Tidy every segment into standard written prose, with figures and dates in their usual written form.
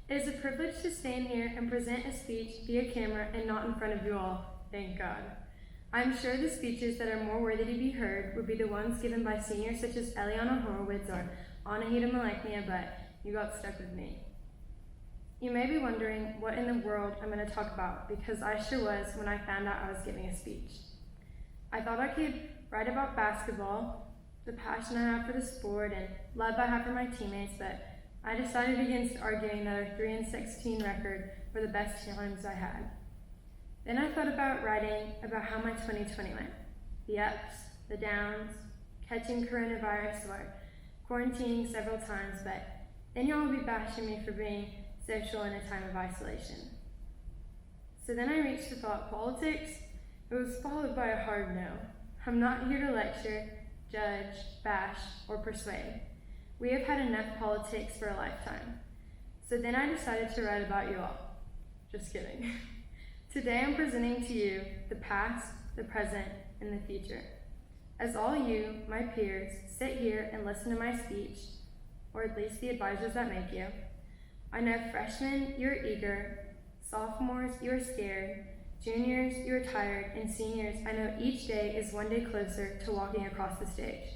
It is a privilege to stand here and present a speech via camera and not in front of you all, thank God. I'm sure the speeches that are more worthy to be heard would be the ones given by seniors such as Eliana Horowitz or Anahita Maleknia, but you got stuck with me. You may be wondering what in the world I'm going to talk about, because I sure was when I found out I was giving a speech. I thought I could write about basketball, the passion I have for the sport, and love by half of my teammates, but I decided against arguing that our 3-16 record were the best times I had. Then I thought about writing about how my 2020 went. The ups, the downs, catching coronavirus, or quarantining several times, but then y'all would be bashing me for being social in a time of isolation. So then I reached the thought, politics? It was followed by a hard no. I'm not here to lecture, judge, bash, or persuade. We have had enough politics for a lifetime. So then I decided to write about you all. Just kidding. Today I'm presenting to you the past, the present, and the future. As all you, my peers, sit here and listen to my speech, or at least the advisors that make you, I know freshmen, you're eager, sophomores, you're scared, juniors, you're tired, and seniors, I know each day is one day closer to walking across the stage.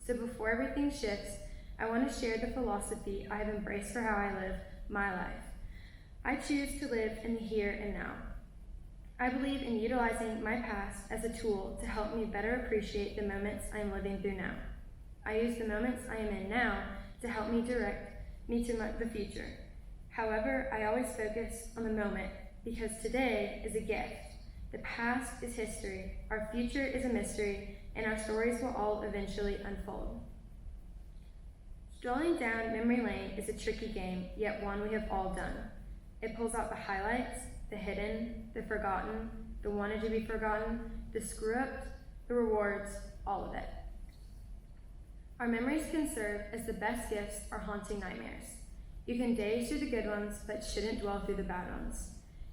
So before everything shifts, I want to share the philosophy I have embraced for how I live my life. I choose to live in the here and now. I believe in utilizing my past as a tool to help me better appreciate the moments I am living through now. I use the moments I am in now to help me direct me to the future. However, I always focus on the moment because today is a gift. The past is history, our future is a mystery, and our stories will all eventually unfold. Strolling down memory lane is a tricky game, yet one we have all done. It pulls out the highlights, the hidden, the forgotten, the wanted to be forgotten, the screw-ups, the rewards, all of it. Our memories can serve as the best gifts or haunting nightmares. You can daze through the good ones, but shouldn't dwell through the bad ones.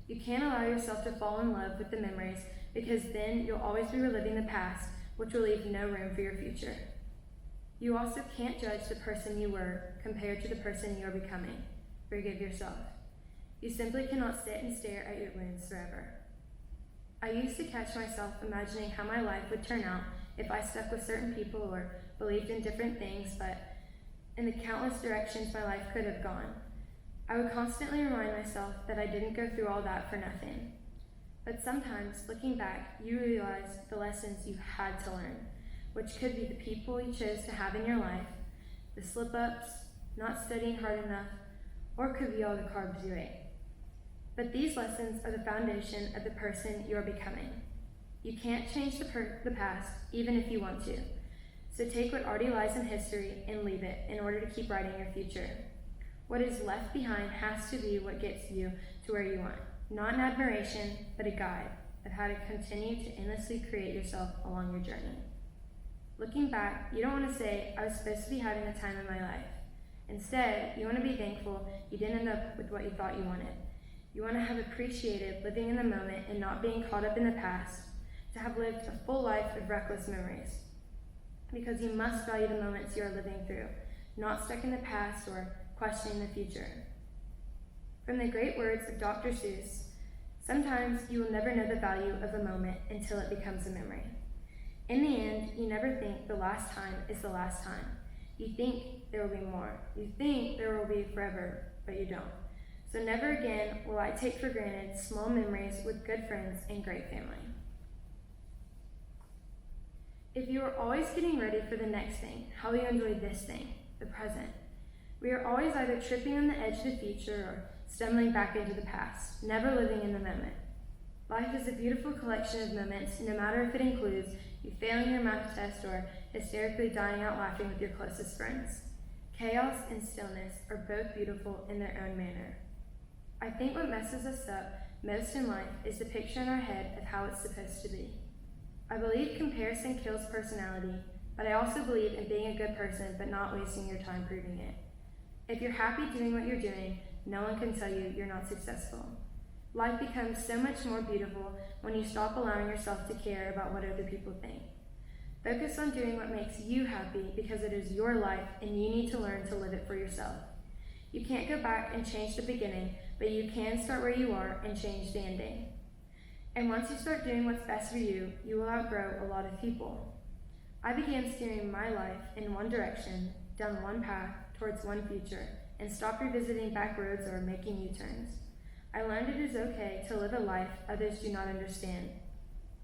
You can't allow yourself to fall in love with the memories, because then you'll always be reliving the past, which will leave no room for your future. You also can't judge the person you were compared to the person you are becoming. Forgive yourself. You simply cannot sit and stare at your wounds forever. I used to catch myself imagining how my life would turn out if I stuck with certain people or believed in different things, but in the countless directions my life could have gone. I would constantly remind myself that I didn't go through all that for nothing. But sometimes, looking back, you realize the lessons you had to learn, which could be the people you chose to have in your life, the slip-ups, not studying hard enough, or could be all the carbs you ate. But these lessons are the foundation of the person you are becoming. You can't change the past, even if you want to. So take what already lies in history and leave it in order to keep writing your future. What is left behind has to be what gets you to where you want. Not an admiration, but a guide of how to continue to endlessly create yourself along your journey. Looking back, you don't want to say, I was supposed to be having the time of my life. Instead, you want to be thankful you didn't end up with what you thought you wanted. You want to have appreciated living in the moment and not being caught up in the past, to have lived a full life of reckless memories. Because you must value the moments you are living through, not stuck in the past or questioning the future. From the great words of Dr. Seuss, sometimes you will never know the value of a moment until it becomes a memory. In the end, you never think the last time is the last time. You think there will be more. You think there will be forever, but you don't. So never again will I take for granted small memories with good friends and great family. If you are always getting ready for the next thing, how will you enjoy this thing, the present? We are always either tripping on the edge of the future or stumbling back into the past, never living in the moment. Life is a beautiful collection of moments, no matter if it includes you failing your math test or hysterically dying out laughing with your closest friends. Chaos and stillness are both beautiful in their own manner. I think what messes us up most in life is the picture in our head of how it's supposed to be. I believe comparison kills personality, but I also believe in being a good person but not wasting your time proving it. If you're happy doing what you're doing, no one can tell you you're not successful. Life becomes so much more beautiful when you stop allowing yourself to care about what other people think. Focus on doing what makes you happy because it is your life and you need to learn to live it for yourself. You can't go back and change the beginning, but you can start where you are and change the ending. And once you start doing what's best for you, you will outgrow a lot of people. I began steering my life in one direction, down one path, towards one future, and stopped revisiting back roads or making U-turns. I learned it is okay to live a life others do not understand.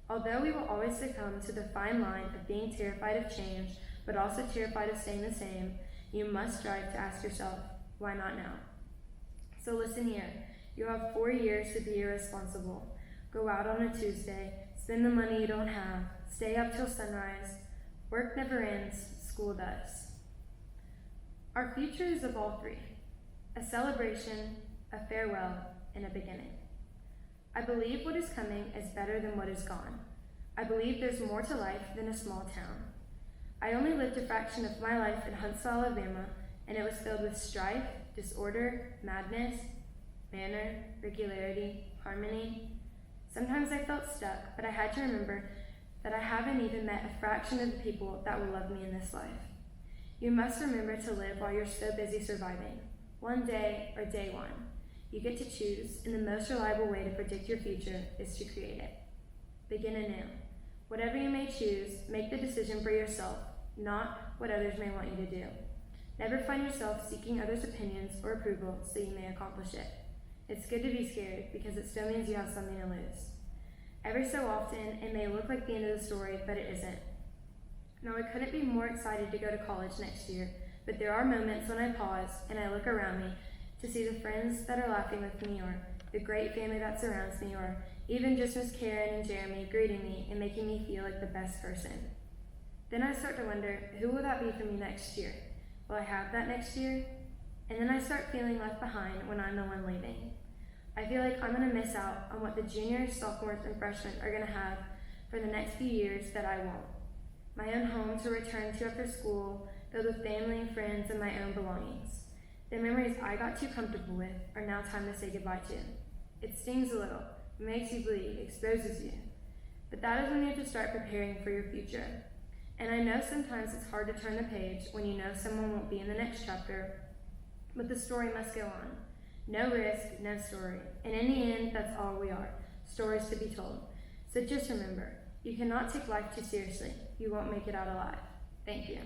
Although we will always succumb to the fine line of being terrified of change, but also terrified of staying the same, you must strive to ask yourself, why not now? So listen here, you have 4 years to be irresponsible. Go out on a Tuesday, spend the money you don't have, stay up till sunrise. Work never ends, school does. Our future is of all three: a celebration, a farewell, and a beginning. I believe what is coming is better than what is gone. I believe there's more to life than a small town. I only lived a fraction of my life in Huntsville, Alabama, and it was filled with strife, disorder, madness, manner, regularity, harmony. Sometimes I felt stuck, but I had to remember that I haven't even met a fraction of the people that will love me in this life. You must remember to live while you're so busy surviving. One day, or day one. You get to choose, and the most reliable way to predict your future is to create it. Begin anew. Whatever you may choose, make the decision for yourself, not what others may want you to do. Never find yourself seeking others' opinions or approval so you may accomplish it. It's good to be scared because it still means you have something to lose. Every so often, it may look like the end of the story, but it isn't. Now, I couldn't be more excited to go to college next year, but there are moments when I pause and I look around me to see the friends that are laughing with me, or the great family that surrounds me, or even just Miss Karen and Jeremy greeting me and making me feel like the best person. Then I start to wonder, who will that be for me next year? Will I have that next year? And then I start feeling left behind when I'm the one leaving. I feel like I'm going to miss out on what the juniors, sophomores, and freshmen are going to have for the next few years that I won't. My own home to return to after school, filled with family and friends and my own belongings. The memories I got too comfortable with are now time to say goodbye to. It stings a little, makes you bleed, exposes you. But that is when you have to start preparing for your future. And I know sometimes it's hard to turn the page when you know someone won't be in the next chapter, but the story must go on. No risk, no story. And in the end, that's all we are, stories to be told. So just remember, you cannot take life too seriously. You won't make it out alive. Thank you.